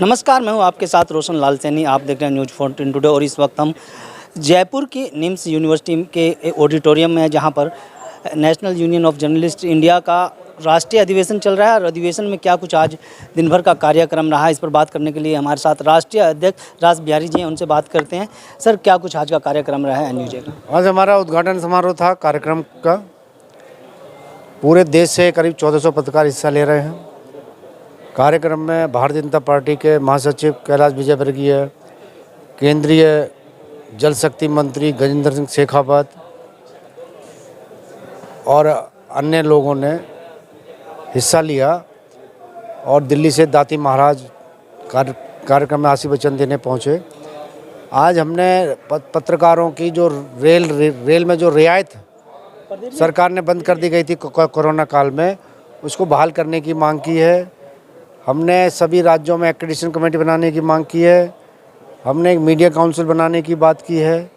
नमस्कार, मैं हूं आपके साथ रोशन लाल सैनी। आप देख रहे हैं न्यूज़ 14 टुडे और इस वक्त हम जयपुर की निम्स यूनिवर्सिटी के ऑडिटोरियम में हैं, जहां पर national union of journalist India का राष्ट्रीय अधिवेशन चल रहा है। और अधिवेशन में क्या कुछ आज दिन भर का कार्यक्रम रहा है, इस पर बात करने के लिए हमारे साथ राष्ट्रीय अध्यक्ष रास बिहारी जी हैं। उनसे बात करते हैं। सर, क्या कुछ आज का कार्यक्रम रहा है एनयूजे का? आज हमारा उद्घाटन समारोह था कार्यक्रम का। पूरे देश से करीब 1400 पत्रकार हिस्सा ले रहे हैं। कार्यक्रम में भारतीय जनता पार्टी के महासचिव कैलाश विजयवर्गीय, केंद्रीय जल शक्ति मंत्री गजेंद्र सिंह शेखावत और अन्य लोगों ने हिस्सा लिया। और दिल्ली से दाती महाराज कार्यक्रम में आशीष वचन देने पहुँचे। आज हमने पत्रकारों की जो रेल में जो रियायत सरकार ने बंद कर दी गई थी कोरोना काल में, उसको बहाल करने की मांग की है। हमने सभी राज्यों में एक्रेडिटेशन कमेटी बनाने की मांग की है। हमने एक मीडिया काउंसिल बनाने की बात की है।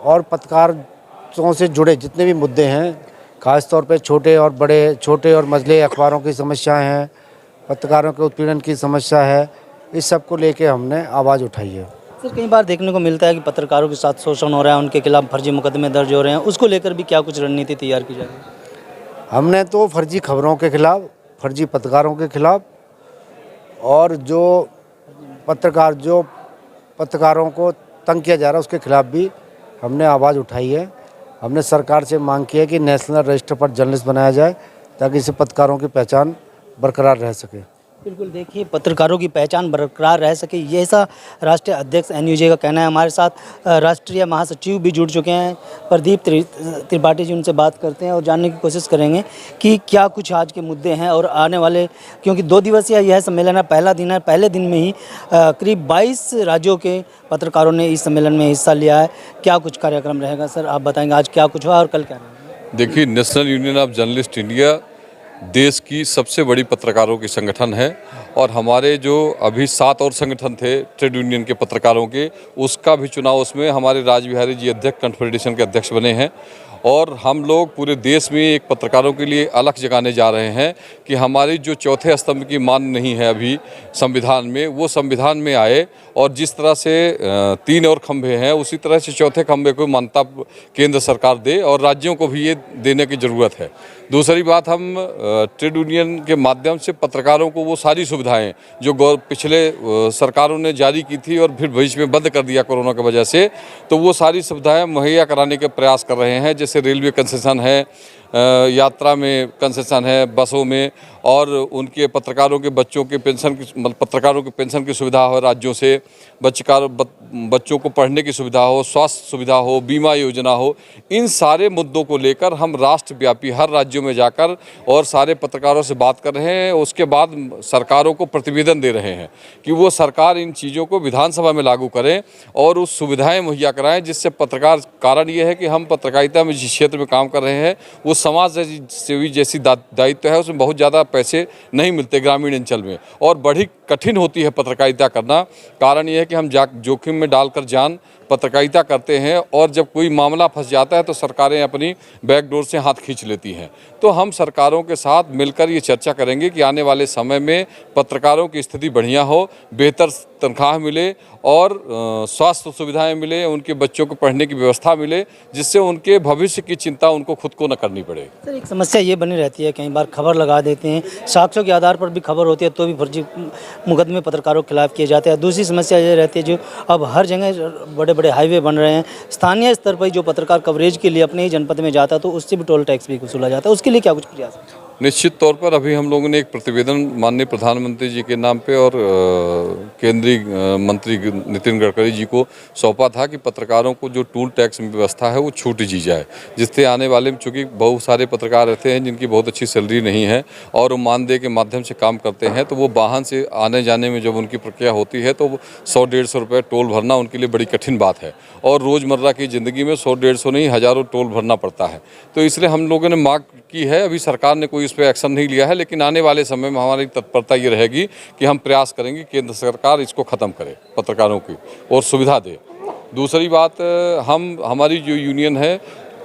और पत्रकारों से जुड़े जितने भी मुद्दे हैं, ख़ास तौर पे छोटे और मझले अखबारों की समस्याएं हैं, पत्रकारों के उत्पीड़न की समस्या है, इस सब को लेके हमने आवाज़ उठाई है। सर, कई बार देखने को मिलता है कि पत्रकारों के साथ शोषण हो रहा है, उनके खिलाफ फर्जी मुकदमे दर्ज हो रहे हैं। उसको लेकर भी क्या कुछ रणनीति तैयार की जा रही है? हमने तो फर्जी खबरों के खिलाफ, फर्जी पत्रकारों के खिलाफ और जो पत्रकारों को तंग किया जा रहा है उसके खिलाफ भी हमने आवाज़ उठाई है। हमने सरकार से मांग की है कि नेशनल रजिस्टर पर जर्नलिस्ट बनाया जाए ताकि इससे पत्रकारों की पहचान बरकरार रह सके। बिल्कुल, देखिए, पत्रकारों की पहचान बरकरार रह सके, ये ऐसा राष्ट्रीय अध्यक्ष एनयूजे का कहना है। हमारे साथ राष्ट्रीय महासचिव भी जुड़ चुके हैं, प्रदीप त्रिपाठी जी। उनसे बात करते हैं और जानने की कोशिश करेंगे कि क्या कुछ आज के मुद्दे हैं और आने वाले, क्योंकि 2 दिवसीय यह सम्मेलन है, पहला दिन है। पहले दिन में ही करीब 22 राज्यों के पत्रकारों ने इस सम्मेलन में हिस्सा लिया है। क्या कुछ कार्यक्रम रहेगा सर, आप बताएंगे आज क्या कुछ हुआ और कल क्या रहेगा? देखिए, national union of journalist India देश की सबसे बड़ी पत्रकारों की संगठन है। और हमारे जो अभी 7 और संगठन थे ट्रेड यूनियन के पत्रकारों के, उसका भी चुनाव उसमें हमारे रास बिहारी जी अध्यक्ष कन्फेडरेशन के अध्यक्ष बने हैं। और हम लोग पूरे देश में एक पत्रकारों के लिए अलग जगाने जा रहे हैं कि हमारी जो चौथे स्तंभ की मांग नहीं है अभी संविधान में, वो संविधान में आए। और जिस तरह से 3 और खंभे हैं, उसी तरह से चौथे खंभे को मान्यता केंद्र सरकार दे और राज्यों को भी ये देने की ज़रूरत है। दूसरी बात, हम ट्रेड यूनियन के माध्यम से पत्रकारों को वो सारी सुविधाएं जो पिछले सरकारों ने जारी की थी और फिर बीच में बंद कर दिया कोरोना की वजह से, तो वो सारी सुविधाएं मुहैया कराने के प्रयास कर रहे हैं। जैसे रेलवे कंसेशन है, यात्रा में कंसेशन है, बसों में, और उनके पत्रकारों के बच्चों के पेंशन की, पत्रकारों के पेंशन की सुविधा हो राज्यों से, बच्चों को पढ़ने की सुविधा हो, स्वास्थ्य सुविधा हो, बीमा योजना हो। इन सारे मुद्दों को लेकर हम राष्ट्रव्यापी हर राज्यों में जाकर और सारे पत्रकारों से बात कर रहे हैं। उसके बाद सरकारों को प्रतिवेदन दे रहे हैं कि वो सरकार इन चीज़ों को विधानसभा में लागू करें और उस सुविधाएँ मुहैया कराएँ, जिससे पत्रकार, कारण ये है कि हम पत्रकारिता में जिस क्षेत्र में काम कर रहे हैं वो समाज सेवी जैसी दायित्व है, उसमें बहुत ज़्यादा पैसे नहीं मिलते ग्रामीण अंचल में, और बड़ी कठिन होती है पत्रकारिता करना। कारण यह है कि हम जोखिम में डालकर जान पत्रकारिता करते हैं, और जब कोई मामला फंस जाता है तो सरकारें अपनी बैकडोर से हाथ खींच लेती हैं। तो हम सरकारों के साथ मिलकर ये चर्चा करेंगे कि आने वाले समय में पत्रकारों की स्थिति बढ़िया हो, बेहतर तनख्वाह मिले और स्वास्थ्य सुविधाएं मिले, उनके बच्चों को पढ़ने की व्यवस्था मिले, जिससे उनके भविष्य की चिंता उनको खुद को न करनी पड़े। सर, एक समस्या ये बनी रहती है, कई बार खबर लगा देते हैं, साक्ष्यों के आधार पर भी खबर होती है तो भी फर्जी मुकदमे पत्रकारों के खिलाफ किए जाते हैं। दूसरी समस्या ये रहती है, जो अब हर जगह बड़े बड़े हाईवे बन रहे हैं, स्थानीय स्तर पर जो पत्रकार कवरेज के लिए अपने ही जनपद में जाता है तो उससे भी टोल टैक्स भी वसूला जाता है। उसके लिए क्या कुछ प्रयास है? निश्चित तौर पर अभी हम लोगों ने एक प्रतिवेदन माननीय प्रधानमंत्री जी के नाम पे और केंद्रीय मंत्री नितिन गडकरी जी को सौंपा था कि पत्रकारों को जो टोल टैक्स व्यवस्था है वो छूट दी जाए, जिससे आने वाले में, चूँकि बहुत सारे पत्रकार रहते हैं जिनकी बहुत अच्छी सैलरी नहीं है और वो मानदेय के माध्यम से काम करते हैं, तो वो वाहन से आने जाने में जब उनकी प्रक्रिया होती है तो 100-150 रुपये टोल भरना उनके लिए बड़ी कठिन बात है। और रोज़मर्रा की ज़िंदगी में 100-150 नहीं, हज़ारों टोल भरना पड़ता है। तो इसलिए हम लोगों ने मांग की है। अभी सरकार ने कोई इस पर एक्शन नहीं लिया है, लेकिन आने वाले समय में हमारी तत्परता ये रहेगी कि हम प्रयास करेंगे केंद्र सरकार इसको ख़त्म करे, पत्रकारों की और सुविधा दे। दूसरी बात, हमारी जो यूनियन है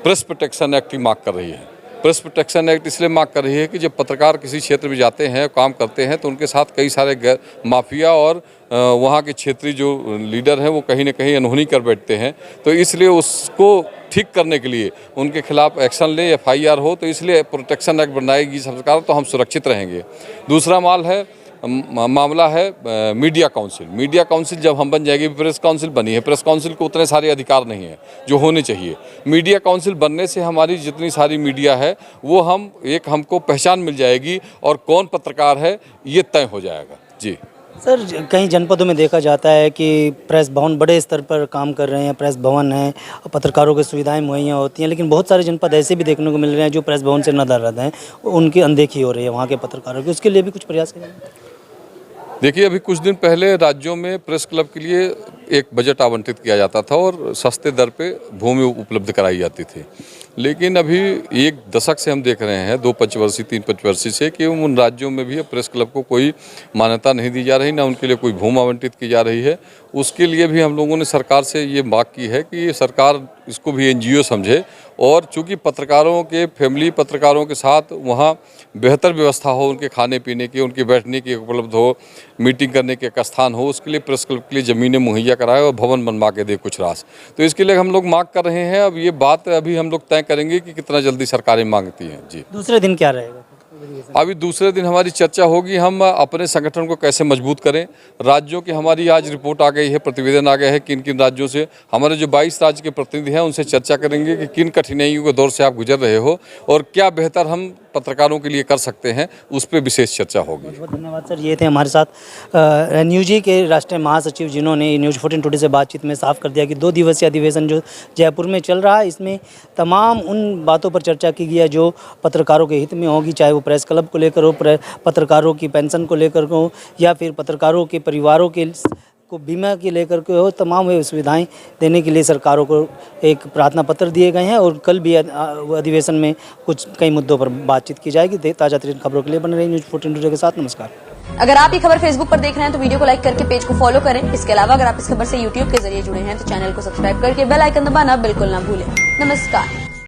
प्रेस प्रोटेक्शन एक्ट की मांग कर रही है। प्रेस प्रोटेक्शन एक्ट इसलिए मांग कर रही है कि जब पत्रकार किसी क्षेत्र में जाते हैं, काम करते हैं, तो उनके साथ कई सारे माफिया और वहाँ के क्षेत्रीय जो लीडर हैं वो कहीं ना कहीं अनहोनी कर बैठते हैं। तो इसलिए उसको ठीक करने के लिए उनके खिलाफ एक्शन ले, FIR हो, तो इसलिए प्रोटेक्शन एक्ट बनाएगी सरकार, तो हम सुरक्षित रहेंगे। दूसरा मामला है मीडिया काउंसिल। मीडिया काउंसिल जब हम बन जाएगी, प्रेस काउंसिल बनी है, प्रेस काउंसिल को उतने सारे अधिकार नहीं है जो होने चाहिए। मीडिया काउंसिल बनने से हमारी जितनी सारी मीडिया है वो हमको पहचान मिल जाएगी और कौन पत्रकार है ये तय हो जाएगा। जी सर, कई जनपदों में देखा जाता है कि प्रेस भवन बड़े स्तर पर काम कर रहे हैं, प्रेस भवन है, पत्रकारों की सुविधाएं मुहैया होती हैं, लेकिन बहुत सारे जनपद ऐसे भी देखने को मिल रहे हैं जो प्रेस भवन से नदारद हैं, उनकी अनदेखी हो रही है वहाँ के पत्रकारों की। उसके लिए भी कुछ प्रयास करें? देखिए, अभी कुछ दिन पहले राज्यों में प्रेस क्लब के लिए एक बजट आवंटित किया जाता था और सस्ते दर पे भूमि उपलब्ध कराई जाती थी। लेकिन अभी एक दशक से हम देख रहे हैं, 2 पंचवर्षीय 3 पंचवर्षीय से, कि उन राज्यों में भी प्रेस क्लब को कोई मान्यता नहीं दी जा रही, ना उनके लिए कोई भूमि आवंटित की जा रही है। उसके लिए भी हम लोगों ने सरकार से ये मांग की है कि ये सरकार इसको भी NGO समझे, और चूंकि पत्रकारों के फैमिली पत्रकारों के साथ वहाँ बेहतर व्यवस्था हो, उनके खाने पीने की, उनके बैठने की उपलब्ध हो, मीटिंग करने के एक स्थान हो, उसके लिए प्रेस क्लब के लिए ज़मीनें मुहैया कराए और भवन बनवा के दे कुछ रास। तो इसके लिए हम लोग मांग कर रहे हैं। अब ये बात अभी हम लोग तय करेंगे कि कितना जल्दी सरकारें मांगती हैं। जी, दूसरे दिन क्या रहेगा? अभी दूसरे दिन हमारी चर्चा होगी, हम अपने संगठन को कैसे मजबूत करें। राज्यों की हमारी आज रिपोर्ट आ गई है, प्रतिवेदन आ गया है किन किन राज्यों से। हमारे जो 22 राज्य के प्रतिनिधि हैं उनसे चर्चा करेंगे कि किन कठिनाइयों के दौर से आप गुजर रहे हो और क्या बेहतर हम पत्रकारों के लिए कर सकते हैं, उस पर विशेष चर्चा होगी। बहुत धन्यवाद सर। ये थे हमारे साथ NUJ के राष्ट्रीय महासचिव, जिन्होंने न्यूज़ 14 टुडे से बातचीत में साफ कर दिया कि 2 दिवसीय अधिवेशन जो जयपुर में चल रहा है, इसमें तमाम उन बातों पर चर्चा की गई है जो पत्रकारों के हित में होगी, चाहे वो प्रेस क्लब को लेकर हो, पत्रकारों की पेंशन को लेकर हो, या फिर पत्रकारों के परिवारों के को बीमा के लेकर के हो। तमाम वे सुविधाएं देने के लिए सरकारों को एक प्रार्थना पत्र दिए गए हैं और कल भी अधिवेशन में कुछ कई मुद्दों पर बातचीत की जाएगी। ताज़ा तरीन खबरों के लिए बने रही न्यूज़ 14 टुडे के साथ। नमस्कार। अगर आप ये खबर फेसबुक पर देख रहे हैं तो वीडियो को लाइक करके पेज को फॉलो करें। इसके अलावा अगर आप इस खबर से यूट्यूब के जरिए जुड़े हैं तो चैनल को सब्सक्राइब करके बेल आइकन दबाना बिल्कुल ना भूलें। नमस्कार।